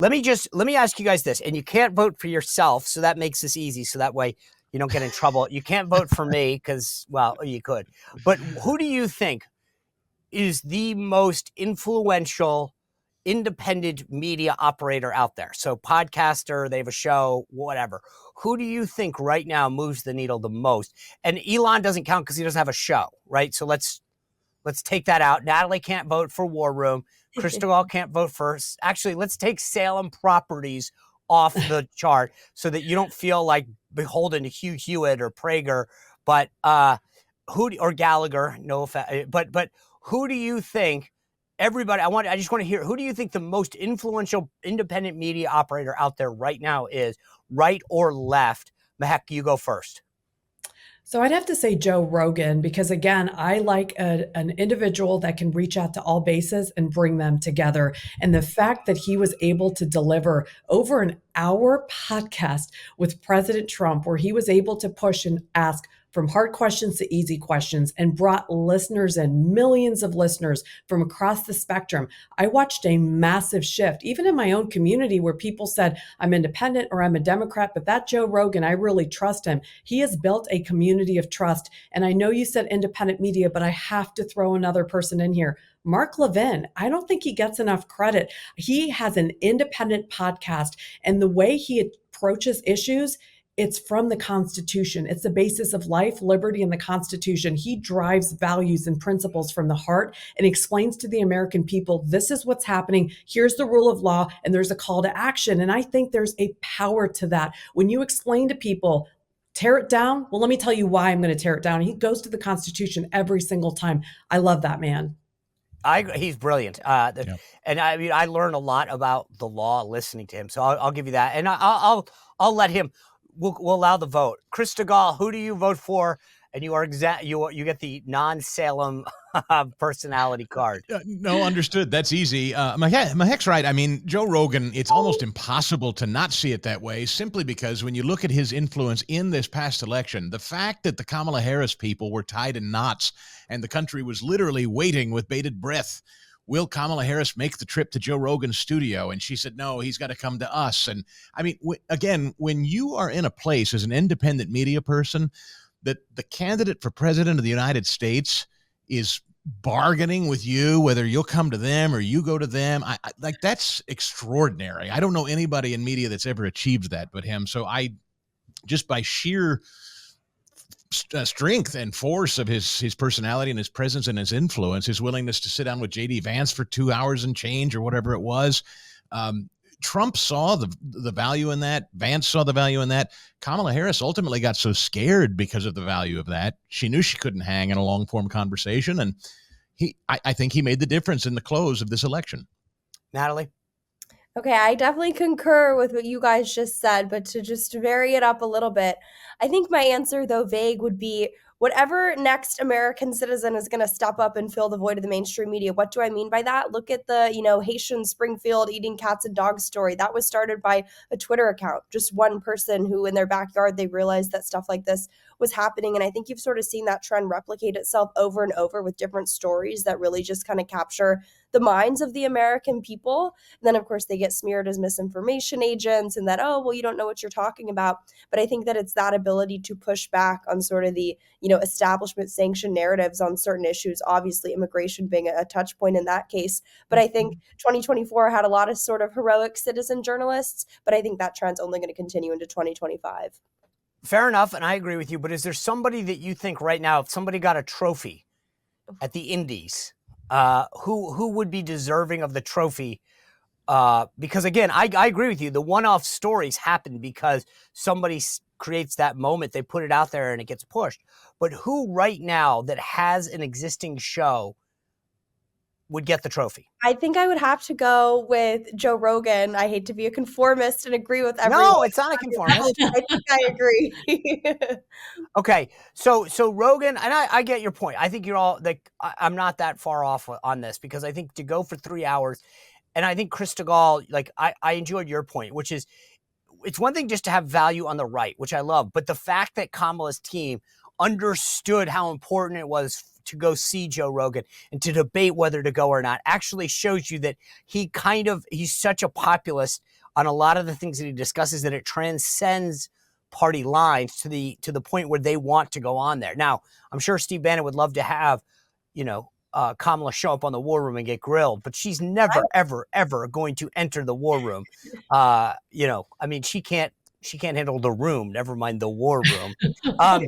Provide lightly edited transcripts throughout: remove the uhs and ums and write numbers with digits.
Let me ask you guys this, and you can't vote for yourself, so that makes this easy. So that way you don't get in trouble. You can't vote for me because, well, you could. But who do you think is the most influential independent media operator out there? So podcaster, they have a show, whatever. Who do you think right now moves the needle the most? And Elon doesn't count because he doesn't have a show, right? So let's take that out. Natalie can't vote for War Room. Stigall can't vote for. Actually, let's take Salem Properties off the chart so that you don't feel like beholden to Hugh Hewitt or Prager. But or Gallagher? No offense, but who do you think? Everybody, I just want to hear, who do you think the most influential independent media operator out there right now is, right or left? Mehek, you go first. So I'd have to say Joe Rogan, because again, I like an individual that can reach out to all bases and bring them together. And the fact that he was able to deliver over an hour podcast with President Trump, where he was able to push and ask from hard questions to easy questions and brought listeners and millions of listeners from across the spectrum. I watched a massive shift, even in my own community, where people said, I'm independent or I'm a Democrat, but that Joe Rogan, I really trust him. He has built a community of trust. And I know you said independent media, but I have to throw another person in here. Mark Levin, I don't think he gets enough credit. He has an independent podcast, and the way he approaches issues, it's from the Constitution. It's the basis of life, liberty, and the Constitution. He drives values and principles from the heart and explains to the American people, this is what's happening. Here's the rule of law, and there's a call to action. And I think there's a power to that. When you explain to people, tear it down. Well, let me tell you why I'm going to tear it down. He goes to the Constitution every single time. I love that man. He's brilliant. And I mean, I learned a lot about the law listening to him. So I'll give you that. And I'll let him. We'll allow the vote. Chris Stigall, who do you vote for? And you are you get the non-Salem personality card. No, understood. That's easy. Mehek's right. I mean, Joe Rogan, it's almost impossible to not see it that way, simply because when you look at his influence in this past election, the fact that the Kamala Harris people were tied in knots and the country was literally waiting with bated breath, will Kamala Harris make the trip to Joe Rogan's studio? And she said, no, he's got to come to us. And I mean, again, when you are in a place as an independent media person that the candidate for president of the United States is bargaining with you, whether you'll come to them or you go to them, I like, that's extraordinary. I don't know anybody in media that's ever achieved that but him. So I, just by sheer strength and force of his personality and his presence and his influence, his willingness to sit down with J.D. Vance for 2 hours and change or whatever it was. Trump saw the value in that. Vance saw the value in that. Kamala Harris ultimately got so scared because of the value of that. She knew she couldn't hang in a long form conversation. And I think he made the difference in the close of this election. Natalie? Okay, I definitely concur with what you guys just said, but to just vary it up a little bit, I think my answer, though vague, would be whatever next American citizen is going to step up and fill the void of the mainstream media. What do I mean by that? Look at the, Haitian Springfield eating cats and dogs story. That was started by a Twitter account, just one person who in their backyard, they realized that stuff like this was happening. And I think you've sort of seen that trend replicate itself over and over with different stories that really just kind of capture the minds of the American people. And then, of course, they get smeared as misinformation agents and that, oh, well, you don't know what you're talking about. But I think that it's that ability to push back on sort of the, establishment sanctioned narratives on certain issues, obviously immigration being a touch point in that case. But I think 2024 had a lot of sort of heroic citizen journalists, but I think that trend's only going to continue into 2025. Fair enough, and I agree with you, but is there somebody that you think right now, if somebody got a trophy at the Indies, who would be deserving of the trophy? Because again, I agree with you. The one-off stories happen because somebody creates that moment, they put it out there and it gets pushed. But who right now that has an existing show would get the trophy? I think I would have to go with Joe Rogan. I hate to be a conformist and agree with everyone. No, it's not a conformist. I think I agree. Okay, so Rogan, and I get your point. I think you're all like, I'm not that far off on this because I think to go for 3 hours, and I think Chris Stigall, like I enjoyed your point, which is it's one thing just to have value on the right, which I love, but the fact that Kamala's team understood how important it was to go see Joe Rogan and to debate whether to go or not actually shows you that he's such a populist on a lot of the things that he discusses, that it transcends party lines to the point where they want to go on there. Now, I'm sure Steve Bannon would love to have, Kamala show up on the War Room and get grilled, but she's never, ever, ever going to enter the War Room. She can't handle the room, never mind the War Room. All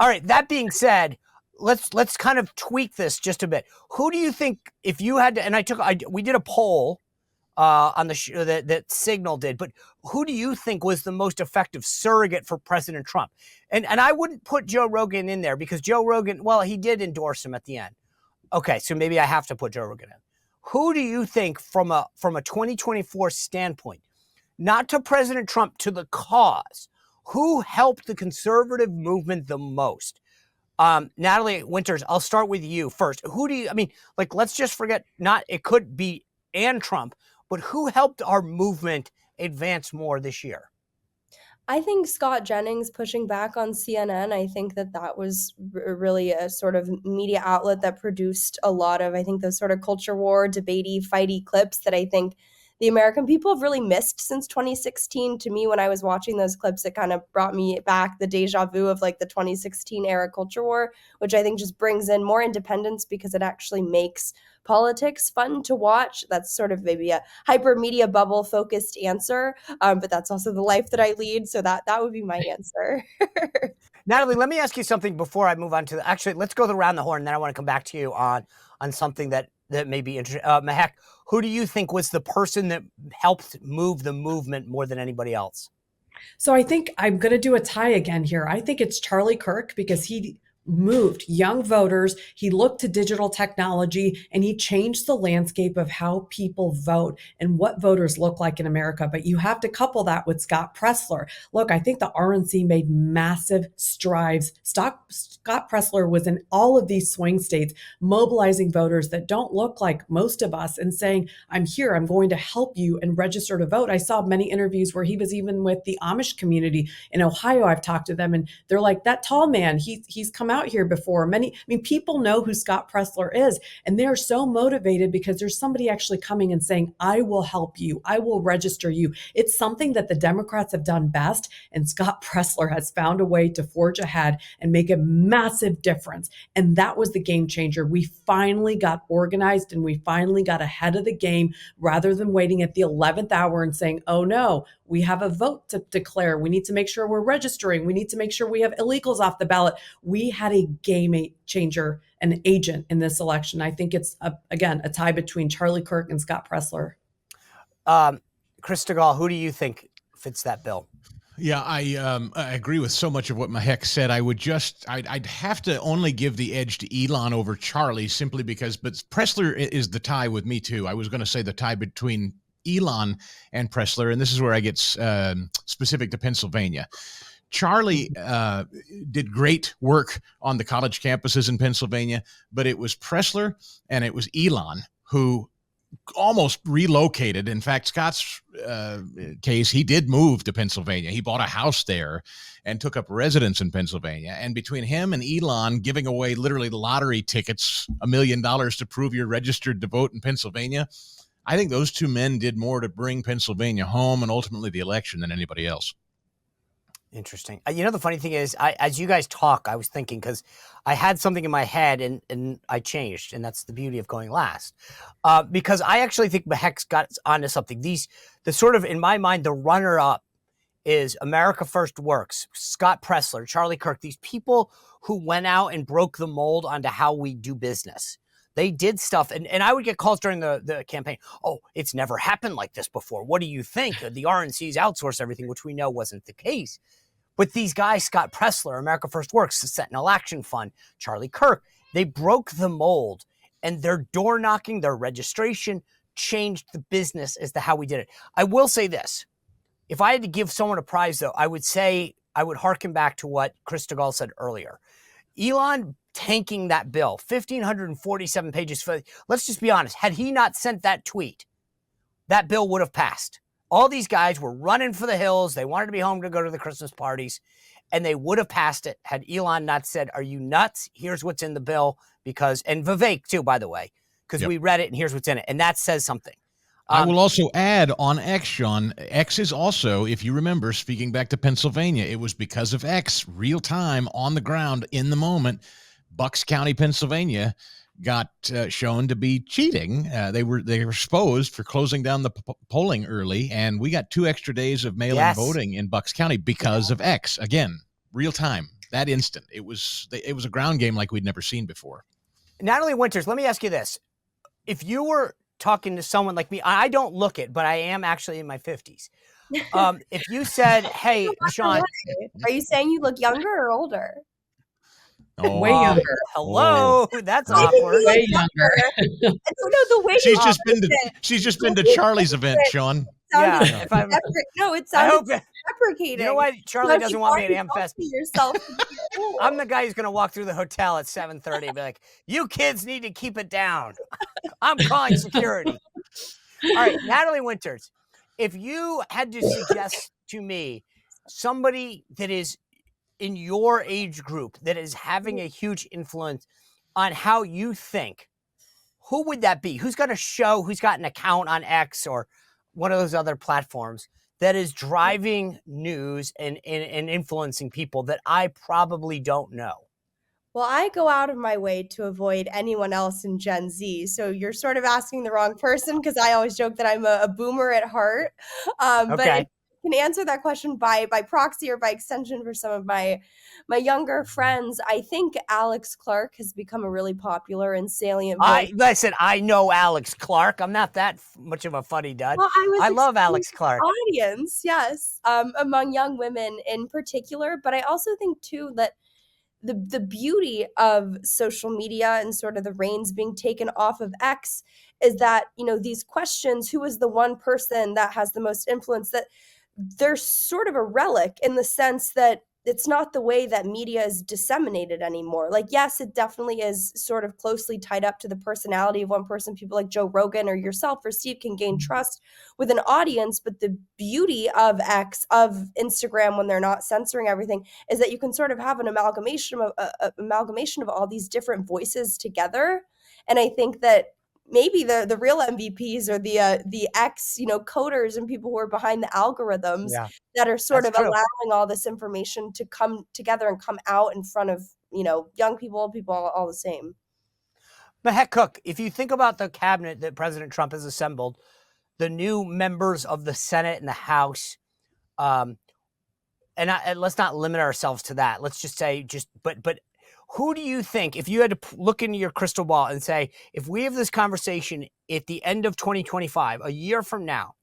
right. That being said, let's kind of tweak this just a bit. Who do you think, if you had to, and we did a poll on the show that Stigall did, but who do you think was the most effective surrogate for President Trump? And I wouldn't put Joe Rogan in there, because Joe Rogan, well, he did endorse him at the end. Okay, so maybe I have to put Joe Rogan in. Who do you think, from a 2024 standpoint, not to President Trump, to the cause, who helped the conservative movement the most? Natalie Winters, I'll start with you first. Who do you, let's just forget, it could be and Trump, but who helped our movement advance more this year? I think Scott Jennings pushing back on CNN, I think that was really a sort of media outlet that produced a lot of, I think, those sort of culture war, debatey, fighty clips that I think the American people have really missed since 2016. To me, when I was watching those clips, it kind of brought me back the deja vu of the 2016 era culture war, which I think just brings in more independence because it actually makes politics fun to watch. That's sort of maybe a hyper media bubble focused answer, but that's also the life that I lead. So that would be my answer. Natalie, let me ask you something before I move on to actually, let's go around the horn. And then I want to come back to you on something that may be interesting. Mehek, who do you think was the person that helped move the movement more than anybody else? So I think I'm going to do a tie again here. I think it's Charlie Kirk, because he moved young voters. He looked to digital technology and he changed the landscape of how people vote and what voters look like in America. But you have to couple that with Scott Presler. Look, I think the RNC made massive strides. Scott Presler was in all of these swing states, mobilizing voters that don't look like most of us and saying, I'm here, I'm going to help you and register to vote. I saw many interviews where he was even with the Amish community in Ohio. I've talked to them and they're like, that tall man, he's come out here before. People know who Scott Presler is, and they're so motivated because there's somebody actually coming and saying, I will help you. I will register you. It's something that the Democrats have done best, and Scott Presler has found a way to forge ahead and make a massive difference. And that was the game changer. We finally got organized and we finally got ahead of the game rather than waiting at the 11th hour and saying, oh no, we have a vote to declare. We need to make sure we're registering. We need to make sure we have illegals off the ballot. We had a game changer, an agent in this election. I think it's, again, a tie between Charlie Kirk and Scott Presler. Chris Stigall, who do you think fits that bill? Yeah, I agree with so much of what Mehek said. I'd have to only give the edge to Elon over Charlie, simply because, but Presler is the tie with me too. I was going to say the tie between Elon and Presler, and this is where I get specific to Pennsylvania. Charlie did great work on the college campuses in Pennsylvania, but it was Presler and it was Elon who almost relocated. In fact, Scott's case, he did move to Pennsylvania. He bought a house there and took up residence in Pennsylvania. And between him and Elon giving away literally lottery tickets, $1 million to prove you're registered to vote in Pennsylvania, I think those two men did more to bring Pennsylvania home and ultimately the election than anybody else. Interesting. The funny thing is, as you guys talk, I was thinking, because I had something in my head and I changed, and that's the beauty of going last. Because I actually think Mehek's got onto something. The sort of, in my mind, the runner-up is America First Works, Scott Presler, Charlie Kirk, these people who went out and broke the mold onto how we do business. They did stuff, and I would get calls during the campaign. Oh, it's never happened like this before. What do you think? The RNC's outsourced everything, which we know wasn't the case. But these guys, Scott Presler, America First Works, the Sentinel Action Fund, Charlie Kirk, they broke the mold, and their door knocking, their registration changed the business as to how we did it. I will say this. If I had to give someone a prize, though, I would harken back to what Chris Stigall said earlier. Elon tanking that bill, 1,547 pages. Let's just be honest. Had he not sent that tweet, that bill would have passed. All these guys were running for the hills. They wanted to be home to go to the Christmas parties, and they would have passed it had Elon not said, are you nuts? Here's what's in the bill. And Vivek too, by the way, because we read it and here's what's in it. And that says something. I will also add on X, Sean. X is also, if you remember, speaking back to Pennsylvania, it was because of X, real time, on the ground, in the moment. Bucks County, Pennsylvania, got shown to be cheating. They were exposed for closing down the polling early, and we got 2 extra days of mail-in voting in Bucks County because of X. Again, real time, that instant. It was a ground game like we'd never seen before. Natalie Winters, let me ask you this. If you were talking to someone like me, I don't look it, but I am actually in my 50s. If you said, hey, Sean. Are you saying you look younger or older? Oh, way younger. Hello, that's awkward. Way younger. No, the way she's just been to Charlie's event, Sean. Yeah, it sounds deprecating. You know what? Charlie doesn't want me at AmFest. Yourself. I'm the guy who's going to walk through the hotel at 7:30 and be like, you kids need to keep it down. I'm calling security. All right, Natalie Winters, if you had to suggest to me somebody that is in your age group that is having a huge influence on how you think, who would that be? Who's got a show, who's got an account on X or one of those other platforms that is driving news and influencing people that I probably don't know? Well, I go out of my way to avoid anyone else in Gen Z. So you're sort of asking the wrong person, because I always joke that I'm a boomer at heart. But if you can answer that question by proxy or by extension for some of my younger friends, I think Alex Clark has become a really popular and salient voice. Listen, I know Alex Clark. I'm not that much of a funny dud. Well, I love Alex Clark. Audience, yes, among young women in particular. But I also think, too, that the beauty of social media and sort of the reins being taken off of X is that, these questions, who is the one person that has the most influence, that they're sort of a relic in the sense that it's not the way that media is disseminated anymore. Like, yes, it definitely is sort of closely tied up to the personality of one person. People like Joe Rogan or yourself or Steve can gain trust with an audience. But the beauty of X, of Instagram, when they're not censoring everything, is that you can sort of have an amalgamation of all these different voices together. And I think that maybe the real MVPs are the X, coders and people who are behind the algorithms that are sort of allowing all this information to come together and come out in front of, young people, all the same. Mehek Cooke, if you think about the cabinet that President Trump has assembled, the new members of the Senate and the House, and let's not limit ourselves to that. Let's just say but who do you think, if you had to look into your crystal ball and say, if we have this conversation at the end of 2025, a year from now,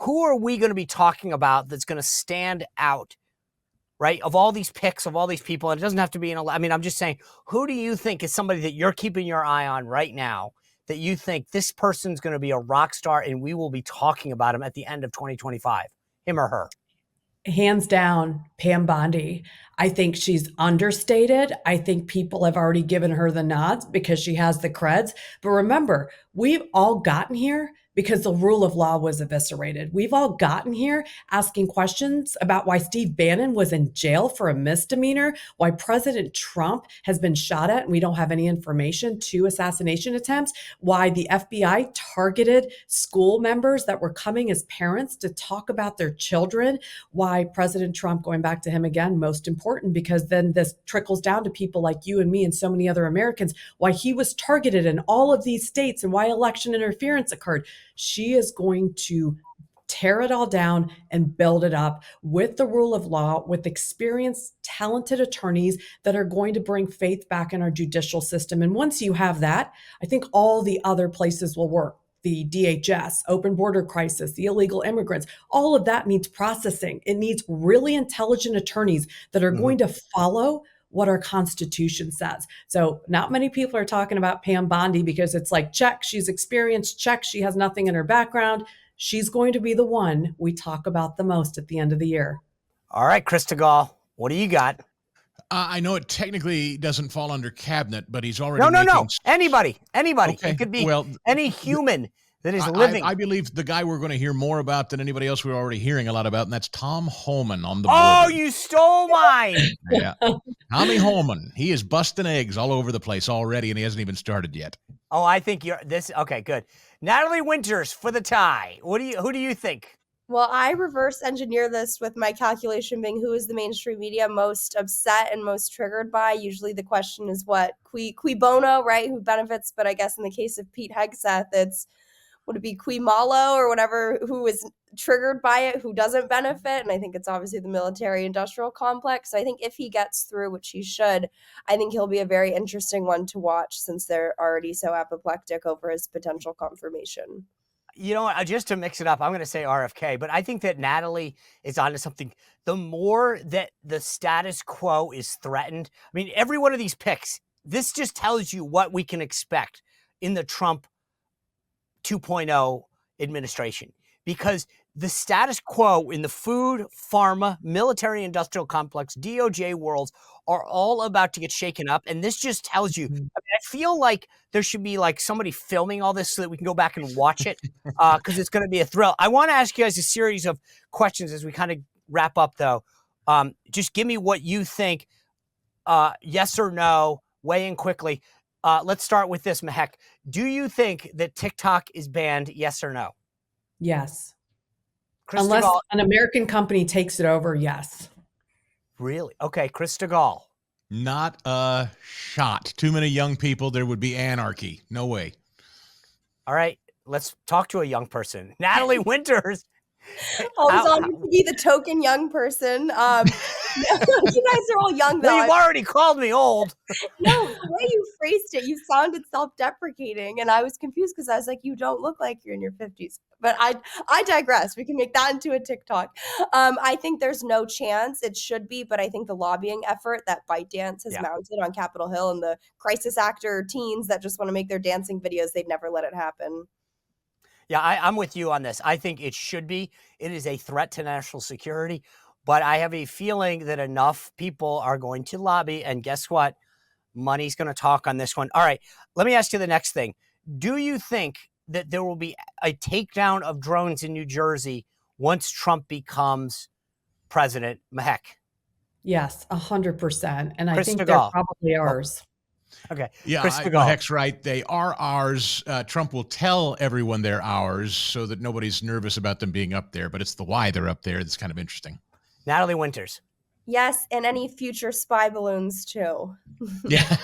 who are we going to be talking about that's going to stand out, right? Of all these picks, of all these people, and it doesn't have to be I'm just saying, who do you think is somebody that you're keeping your eye on right now that you think this person's going to be a rock star and we will be talking about him at the end of 2025, him or her? Hands down, Pam Bondi. I think she's understated. I think people have already given her the nods because she has the creds. But remember, we've all gotten here because the rule of law was eviscerated. We've all gotten here asking questions about why Steve Bannon was in jail for a misdemeanor, why President Trump has been shot at and we don't have any information, 2 assassination attempts, why the FBI targeted school members that were coming as parents to talk about their children, why President Trump, going back to him again, most important, because then this trickles down to people like you and me and so many other Americans, why he was targeted in all of these states and why election interference occurred. She is going to tear it all down and build it up with the rule of law, with experienced, talented attorneys that are going to bring faith back in our judicial system. And once you have that, I think all the other places will work. The DHS, open border crisis, the illegal immigrants, all of that needs processing. It needs really intelligent attorneys that are going to follow what our Constitution says. So not many people are talking about Pam Bondi because it's like, check, she's experienced, check, she has nothing in her background. She's going to be the one we talk about the most at the end of the year. All right, Chris Stigall, what do you got? I know it technically doesn't fall under cabinet, but he's already No. Anybody. Okay. It could be any human that is living. I believe the guy we're going to hear more about than anybody else we're already hearing a lot about, and that's Tom Homan on the board. Oh, you stole mine. Yeah. Tommy Homan. He is busting eggs all over the place already, and he hasn't even started yet. Oh, I think you're this. Okay, good. Natalie Winters for the tie. Who do you think? Well, I reverse engineer this with my calculation being who is the mainstream media most upset and most triggered by. Usually the question is what? Qui bono, right? Who benefits? But I guess in the case of Pete Hegseth, it's would it be qui malo or whatever, who is triggered by it, who doesn't benefit? And I think it's obviously the military industrial complex. So I think if he gets through, which he should, I think he'll be a very interesting one to watch since they're already so apoplectic over his potential confirmation. You know what? Just to mix it up, I'm going to say RFK, but I think that Natalie is onto something. The more that the status quo is threatened, I mean, every one of these picks, this just tells you what we can expect in the Trump 2.0 administration, because the status quo in the food, pharma, military industrial complex, DOJ worlds are all about to get shaken up. And this just tells you, I mean, I feel like there should be like somebody filming all this so that we can go back and watch it because it's going to be a thrill. I want to ask you guys a series of questions as we kind of wrap up, though. Just give me what you think, yes or no, weigh in quickly. Let's start with this, Mehek. Do you think that TikTok is banned, yes or no? Yes. Chris Unless Stigall, an American company takes it over, yes. really? Okay, Chris Stigall. Not a shot. Too many young people. There would be anarchy. No way. All right, let's talk to a young person. Natalie Winters. Always on to be the token young person. You guys are all young, though. Well, you've already called me old. No, the way you phrased it, you sounded self-deprecating, and I was confused because I was like, you don't look like you're in your 50s. But I digress. We can make that into a TikTok. I think there's no chance. It should be, but I think the lobbying effort that ByteDance has mounted on Capitol Hill and the crisis actor teens that just want to make their dancing videos, they'd never let it happen. Yeah, I'm with you on this. I think it should be. It is a threat to national security, but I have a feeling that enough people are going to lobby, and guess what? Money's going to talk on this one. All right, let me ask you the next thing. Do you think that there will be a takedown of drones in New Jersey once Trump becomes president, Mehek? Yes, 100%. And I Chris think Stigall. they're probably ours. Okay. Yeah, Chris Stigall. Mehek's right. They are ours. Trump will tell everyone they're ours so that nobody's nervous about them being up there. But it's the why they're up there that's kind of interesting. Natalie Winters. Yes, and any future spy balloons, too. Yeah.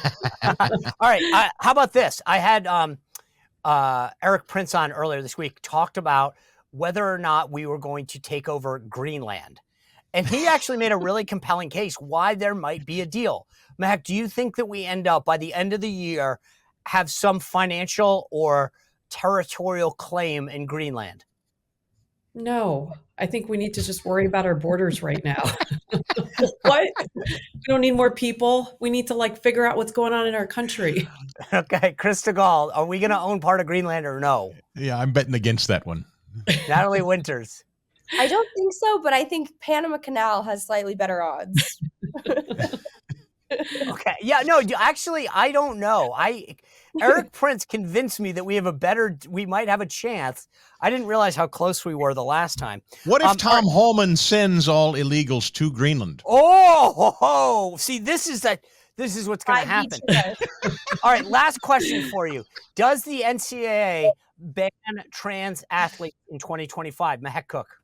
All right. How about this? I had Eric Prince on earlier this week, talked about whether or not we were going to take over Greenland. And he actually made a really compelling case why there might be a deal. Mehek, do you think that we end up, by the end of the year, have some financial or territorial claim in Greenland? No, I think we need to just worry about our borders right now. What? We don't need more people. We need to figure out what's going on in our country. Okay, Chris Stigall, are we going to own part of Greenland or no? Yeah, I'm betting against that one. Natalie Winters. I don't think so, but I think Panama Canal has slightly better odds. Okay. Yeah, no, actually, I don't know. Eric Prince convinced me that we might have a chance. I didn't realize how close we were the last time. What if Tom Holman sends all illegals to Greenland? Oh, see, this is what's going to happen. All right, last question for you. Does the NCAA ban trans athletes in 2025? Mehek Cooke.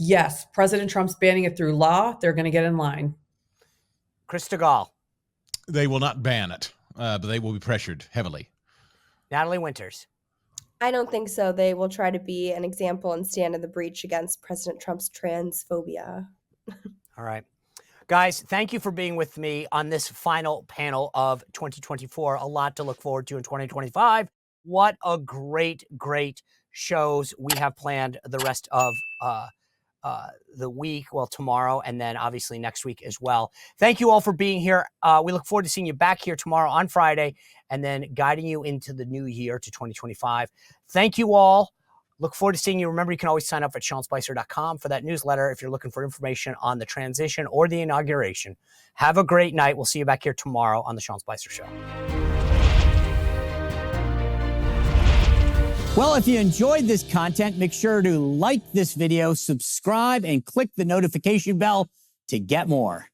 Yes, President Trump's banning it through law. They're going to get in line. Chris Stigall. They will not ban it, but they will be pressured heavily. Natalie Winters. I don't think so. They will try to be an example and stand in the breach against President Trump's transphobia. All right. Guys, thank you for being with me on this final panel of 2024. A lot to look forward to in 2025. What a great shows we have planned the rest of the week, well, tomorrow, and then obviously next week as well. Thank you all for being here. We look forward to seeing you back here tomorrow on Friday, and then guiding you into the new year to 2025. Thank you all. Look forward to seeing you. Remember, you can always sign up at SeanSpicer.com for that newsletter if you're looking for information on the transition or the inauguration. Have a great night. We'll see you back here tomorrow on the Sean Spicer Show. Well, if you enjoyed this content, make sure to like this video, subscribe, and click the notification bell to get more.